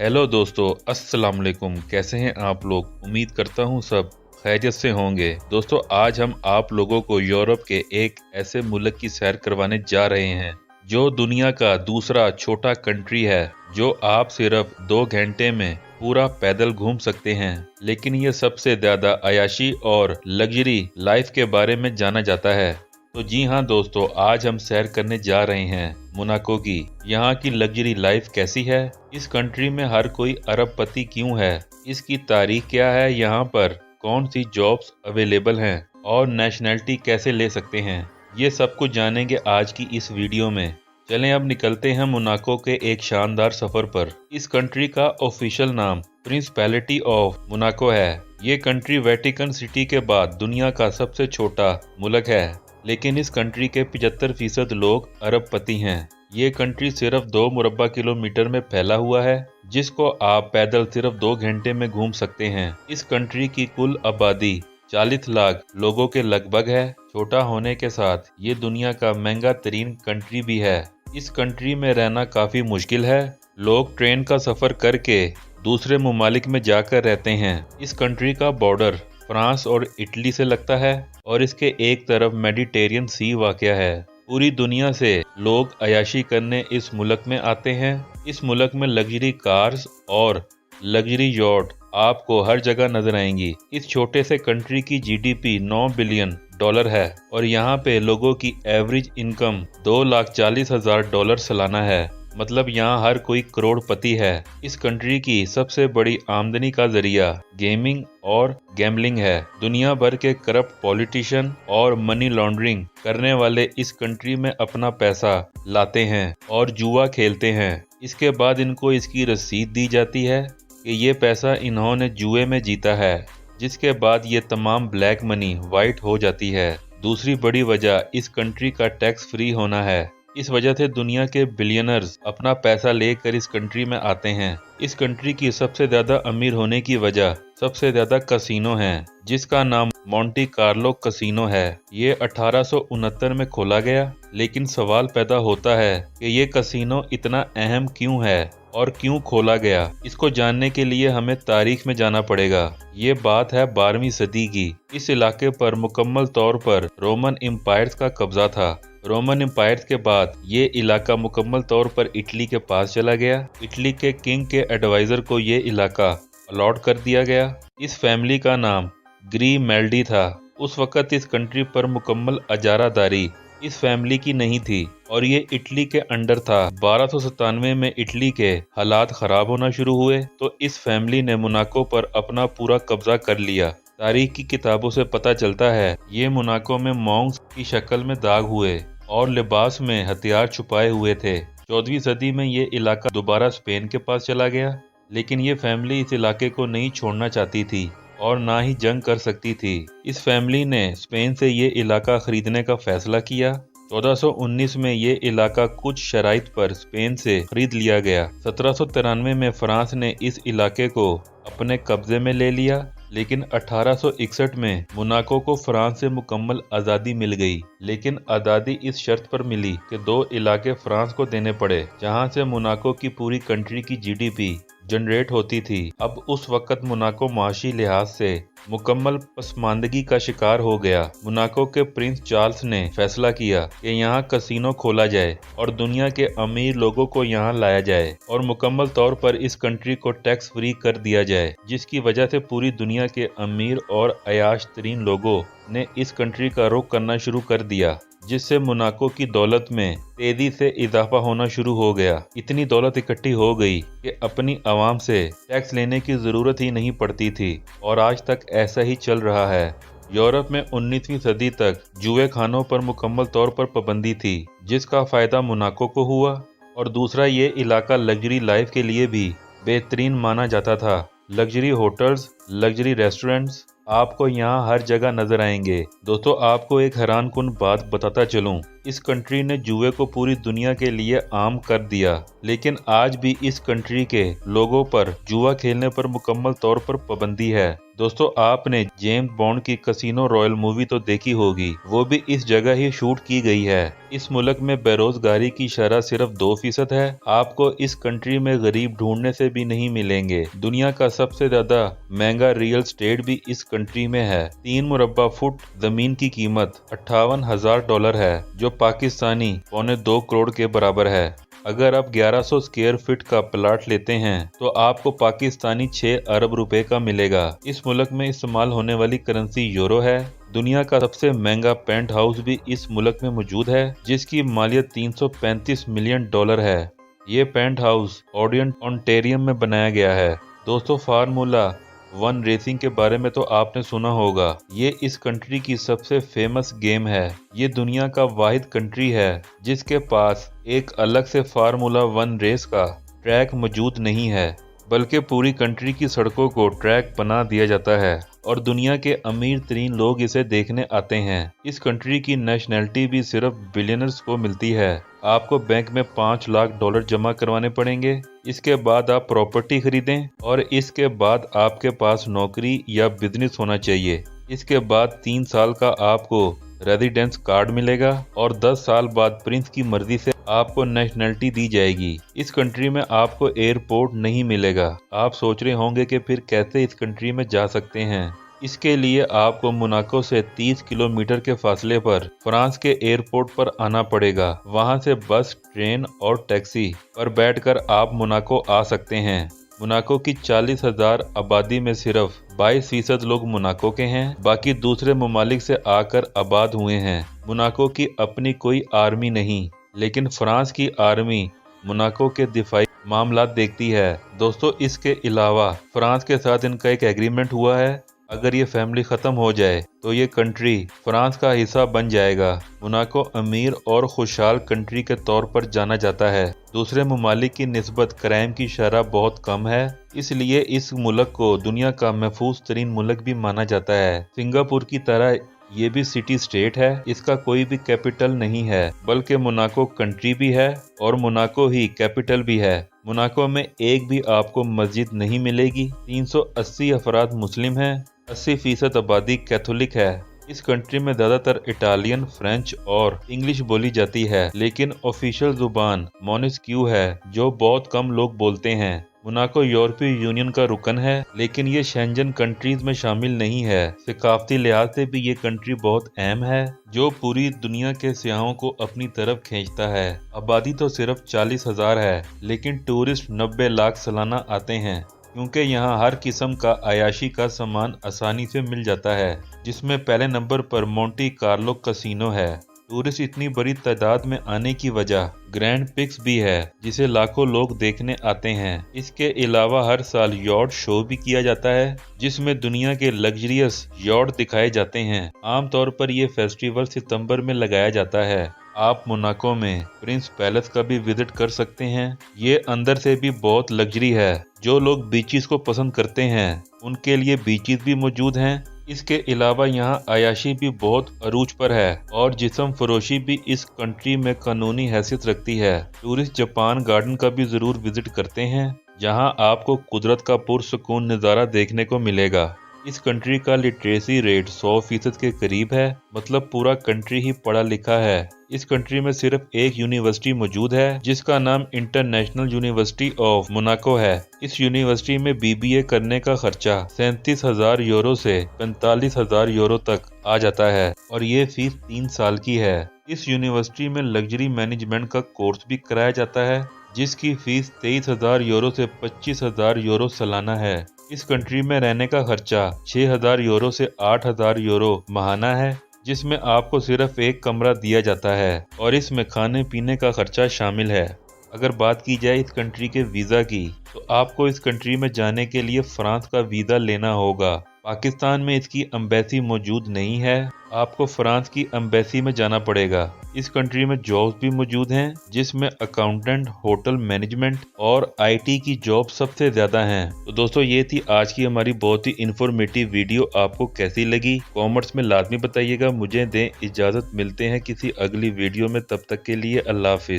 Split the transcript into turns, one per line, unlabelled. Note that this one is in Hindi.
हेलो दोस्तों, अस्सलाम वालेकुम। कैसे हैं आप लोग? उम्मीद करता हूँ सब खैरियत से होंगे। दोस्तों, आज हम आप लोगों को यूरोप के एक ऐसे मुल्क की सैर करवाने जा रहे हैं जो दुनिया का दूसरा छोटा कंट्री है, जो आप सिर्फ 2 घंटे में पूरा पैदल घूम सकते हैं। लेकिन ये सबसे ज्यादा अयाशी और लग्जरी लाइफ के बारे में जाना जाता है। तो जी हाँ दोस्तों, आज हम सैर करने जा रहे हैं मोनाको की। यहाँ की लग्जरी लाइफ कैसी है, इस कंट्री में हर कोई अरबपति क्यों है, इसकी तारीख क्या है, यहाँ पर कौन सी जॉब्स अवेलेबल हैं और नेशनैलिटी कैसे ले सकते हैं, ये सब कुछ जानेंगे आज की इस वीडियो में। चलें अब निकलते हैं मोनाको के एक शानदार सफर पर। इस कंट्री का ऑफिशियल नाम प्रिंसिपैलिटी ऑफ मोनाको है। ये कंट्री वेटिकन सिटी के बाद दुनिया का सबसे छोटा मुल्क है, लेकिन इस कंट्री के 75% लोग अरबपति हैं। ये कंट्री सिर्फ 2 मुरब्बा किलोमीटर में फैला हुआ है, जिसको आप पैदल सिर्फ 2 घंटे में घूम सकते हैं। इस कंट्री की कुल आबादी 40 लाख लोगों के लगभग है। छोटा होने के साथ ये दुनिया का महंगा तरीन कंट्री भी है। इस कंट्री में रहना काफी मुश्किल है। लोग ट्रेन का सफर करके दूसरे ममालिक में जाकर रहते हैं। इस कंट्री का बॉर्डर फ्रांस और इटली से लगता है और इसके एक तरफ मेडिटेरियन सी वाक़या है। पूरी दुनिया से लोग अयाशी करने इस मुल्क में आते हैं। इस मुल्क में लग्जरी कार्स और लग्जरी यॉट आपको हर जगह नजर आएंगी। इस छोटे से कंट्री की जीडीपी 9 बिलियन डॉलर है और यहाँ पे लोगों की एवरेज इनकम $2,40,000 सालाना है। मतलब यहाँ हर कोई करोड़पति है। इस कंट्री की सबसे बड़ी आमदनी का जरिया गेमिंग और गैम्बलिंग है। दुनिया भर के करप्ट पॉलिटिशियन और मनी लॉन्ड्रिंग करने वाले इस कंट्री में अपना पैसा लाते हैं और जुआ खेलते हैं। इसके बाद इनको इसकी रसीद दी जाती है कि ये पैसा इन्होंने जुए में जीता है, जिसके बाद ये तमाम ब्लैक मनी वाइट हो जाती है। दूसरी बड़ी वजह इस कंट्री का टैक्स फ्री होना है। इस वजह से दुनिया के बिलियनर्स अपना पैसा लेकर इस कंट्री में आते हैं। इस कंट्री की सबसे ज्यादा अमीर होने की वजह सबसे ज्यादा कसिनो हैं, जिसका नाम मोंटी कार्लो कसिनो है। ये 1869 में खोला गया, लेकिन सवाल पैदा होता है कि ये कसिनो इतना अहम क्यों है और क्यों खोला गया। इसको जानने के लिए हमें तारीख में जाना पड़ेगा। ये बात है 12वीं सदी की। इस इलाके पर मुकम्मल तौर पर रोमन एम्पायर का कब्जा था। रोमन एम्पायर के बाद ये इलाका मुकम्मल तौर पर इटली के पास चला गया। इटली के किंग के एडवाइजर को ये इलाका अलॉट कर दिया गया। इस फैमिली का नाम ग्रीमेल्डी था। उस वक़्त इस कंट्री पर मुकम्मल अजारादारी इस फैमिली की नहीं थी और ये इटली के अंडर था। 1297 में इटली के हालात खराब होना शुरू हुए तो इस फैमिली ने मोनाको पर अपना पूरा कब्जा कर लिया। तारीख की किताबों से पता चलता है ये मोनाको में मॉन्क्स की शक्ल में दाग हुए और लिबास में हथियार छुपाए हुए थे। 14वीं सदी में ये इलाका दोबारा स्पेन के पास चला गया, लेकिन ये फैमिली इस इलाके को नहीं छोड़ना चाहती थी और ना ही जंग कर सकती थी। इस फैमिली ने स्पेन से ये इलाका खरीदने का फैसला किया। 1419 में ये इलाका कुछ शराइत पर स्पेन से खरीद लिया गया। 1793 में फ्रांस ने इस इलाके को अपने कब्जे में ले लिया, लेकिन 1861 में मोनाको को फ्रांस से मुकम्मल आज़ादी मिल गई। लेकिन आज़ादी इस शर्त पर मिली कि 2 इलाके फ्रांस को देने पड़े, जहां से मोनाको की पूरी कंट्री की जीडीपी जनरेट होती थी। अब उस वक़्त मोनाको माशी लिहाज से मुकम्मल पसमानदगी का शिकार हो गया। मोनाको के प्रिंस चार्ल्स ने फैसला किया कि यहाँ कसिनो खोला जाए और दुनिया के अमीर लोगों को यहाँ लाया जाए और मुकम्मल तौर पर इस कंट्री को टैक्स फ्री कर दिया जाए, जिसकी वजह से पूरी दुनिया के अमीर और अयाश तरीन लोगों ने इस कंट्री का रुख करना शुरू कर दिया, जिससे मोनाको की दौलत में तेजी से इजाफा होना शुरू हो गया। इतनी दौलत इकट्ठी हो गई कि अपनी आवाम से टैक्स लेने की जरूरत ही नहीं पड़ती थी और आज तक ऐसा ही चल रहा है। यूरोप में 19वीं सदी तक जुए खानों पर मुकम्मल तौर पर पाबंदी थी, जिसका फायदा मोनाको को हुआ और दूसरा ये इलाका लग्जरी लाइफ के लिए भी बेहतरीन माना जाता था। लग्जरी होटल्स, लग्जरी रेस्टोरेंट्स आपको यहाँ हर जगह नजर आएंगे। दोस्तों, आपको एक हैरान कुन बात बताता चलूं, इस कंट्री ने जुए को पूरी दुनिया के लिए आम कर दिया, लेकिन आज भी इस कंट्री के लोगों पर जुआ खेलने पर मुकम्मल तौर पर पाबंदी है। दोस्तों आपने जेम्स बॉन्ड की कैसीनो रॉयल मूवी तो देखी होगी, वो भी इस जगह ही शूट की गई है। इस मुल्क में बेरोजगारी की शरह सिर्फ 2% है। आपको इस कंट्री में गरीब ढूंढने से भी नहीं मिलेंगे। दुनिया का सबसे ज्यादा महंगा रियल एस्टेट भी इस कंट्री में है। 3 मुरब्बा फुट जमीन की कीमत $58,000 है, जो पाकिस्तानी $2.25 करोड़ के बराबर है। अगर आप 1100 स्क्वायर फीट का प्लाट लेते हैं तो आपको पाकिस्तानी 6 अरब रुपए का मिलेगा। इस मुल्क में इस्तेमाल होने वाली करेंसी यूरो है। दुनिया का सबसे महंगा पेंट हाउस भी इस मुल्क में मौजूद है, जिसकी मालियत $335 मिलियन है। ये पेंट हाउस ओंटारियो में बनाया गया है। दोस्तों फार्मूला 1 रेसिंग के बारे में तो आपने सुना होगा। ये इस कंट्री की सबसे फेमस गेम है। ये दुनिया का वाहिद कंट्री है जिसके पास एक अलग से फार्मूला 1 रेस का ट्रैक मौजूद नहीं है, बल्कि पूरी कंट्री की सड़कों को ट्रैक बना दिया जाता है और दुनिया के अमीर तरीन लोग इसे देखने आते हैं। इस कंट्री की नेशनैलिटी भी सिर्फ बिलियनर्स को मिलती है। आपको बैंक में $5 लाख जमा करवाने पड़ेंगे। इसके बाद आप प्रॉपर्टी खरीदें और इसके बाद आपके पास नौकरी या बिजनेस होना चाहिए। इसके बाद 3 साल का आपको रेजिडेंस कार्ड मिलेगा और 10 साल बाद प्रिंस की मर्जी से आपको नेशनैलिटी दी जाएगी। इस कंट्री में आपको एयरपोर्ट नहीं मिलेगा। आप सोच रहे होंगे कि फिर कैसे इस कंट्री में जा सकते हैं। इसके लिए आपको मोनाको से 30 किलोमीटर के फासले पर फ्रांस के एयरपोर्ट पर आना पड़ेगा। वहां से बस, ट्रेन और टैक्सी पर बैठकर आप मोनाको आ सकते हैं। मोनाको की 40,000 आबादी में सिर्फ 22% लोग मोनाको के हैं, बाकी दूसरे ममालिक से आकर आबाद हुए हैं। मोनाको की अपनी कोई आर्मी नहीं, लेकिन फ्रांस की आर्मी मोनाको के दिफाई मामला देखती है। दोस्तों इसके अलावा फ्रांस के साथ इनका एक एग्रीमेंट हुआ है, अगर ये फैमिली खत्म हो जाए तो ये कंट्री फ्रांस का हिस्सा बन जाएगा। मोनाको अमीर और खुशहाल कंट्री के तौर पर जाना जाता है। दूसरे ममालिक की निस्बत क्राइम की शरह बहुत कम है, इसलिए इस मुल्क को दुनिया का महफूज तरीन मुल्क भी माना जाता है। सिंगापुर की तरह ये भी सिटी स्टेट है। इसका कोई भी कैपिटल नहीं है, बल्कि मोनाको कंट्री भी है और मोनाको ही कैपिटल भी है। मोनाको में एक भी आपको मस्जिद नहीं मिलेगी। 380 अफराद मुस्लिम हैं, 80% आबादी कैथोलिक है। इस कंट्री में ज्यादातर इटालियन, फ्रेंच और इंग्लिश बोली जाती है, लेकिन ऑफिशियल जुबान मोनेस्क्यू है जो बहुत कम लोग बोलते हैं। मोनाको यूरोपीय यूनियन का रुकन है, लेकिन ये शेंजन कंट्रीज में शामिल नहीं है। सकाफती लिहाज से भी ये कंट्री बहुत अहम है, जो पूरी दुनिया के सियाहों को अपनी तरफ खींचता है। आबादी तो सिर्फ 40,000 है, लेकिन टूरिस्ट 90 लाख सालाना आते हैं, क्योंकि यहाँ हर किस्म का अयाशी का सामान आसानी से मिल जाता है, जिसमें पहले नंबर पर मोंटी कार्लो कैसीनो है। टूरिस्ट इतनी बड़ी तादाद में आने की वजह ग्रैंड पिक्स भी है, जिसे लाखों लोग देखने आते हैं। इसके अलावा हर साल यॉट शो भी किया जाता है, जिसमें दुनिया के लग्जरियस यॉट दिखाए जाते हैं। आमतौर पर यह फेस्टिवल सितंबर में लगाया जाता है। आप मोनाको में प्रिंस पैलेस का भी विजिट कर सकते हैं। ये अंदर से भी बहुत लग्जरी है। जो लोग बीचेस को पसंद करते हैं उनके लिए बीचेस भी मौजूद हैं। इसके अलावा यहाँ अयाशी भी बहुत अरूज पर है और जिस्म फरोशी भी इस कंट्री में कानूनी हैसियत रखती है। टूरिस्ट जापान गार्डन का भी जरूर विजिट करते हैं, जहाँ आपको कुदरत का पुरसुकून नज़ारा देखने को मिलेगा। इस कंट्री का लिटरेसी रेट 100% के करीब है, मतलब पूरा कंट्री ही पढ़ा लिखा है। इस कंट्री में सिर्फ एक यूनिवर्सिटी मौजूद है, जिसका नाम इंटरनेशनल यूनिवर्सिटी ऑफ मोनाको है। इस यूनिवर्सिटी में BBA करने का खर्चा 37,000 यूरो से 45,000 यूरो तक आ जाता है और ये फीस 3 साल की है। इस यूनिवर्सिटी में लग्जरी मैनेजमेंट का कोर्स भी कराया जाता है, जिसकी फीस 23,000 यूरो से 25,000 यूरो सालाना है। इस कंट्री में रहने का खर्चा 6,000 यूरो से 8,000 यूरो माहाना है, जिसमें आपको सिर्फ एक कमरा दिया जाता है और इसमें खाने पीने का खर्चा शामिल है। अगर बात की जाए इस कंट्री के वीज़ा की, तो आपको इस कंट्री में जाने के लिए फ्रांस का वीज़ा लेना होगा। पाकिस्तान में इसकी एम्बेसी मौजूद नहीं है, आपको फ्रांस की एम्बेसी में जाना पड़ेगा। इस कंट्री में जॉब्स भी मौजूद हैं, जिसमें अकाउंटेंट, होटल मैनेजमेंट और IT की जॉब सबसे ज्यादा हैं। तो दोस्तों ये थी आज की हमारी बहुत ही इंफॉर्मेटिव वीडियो। आपको कैसी लगी कमेंट्स में लाजमी बताइएगा। मुझे दें इजाजत, मिलते हैं किसी अगली वीडियो में, तब तक के लिए अल्लाह हाफिज।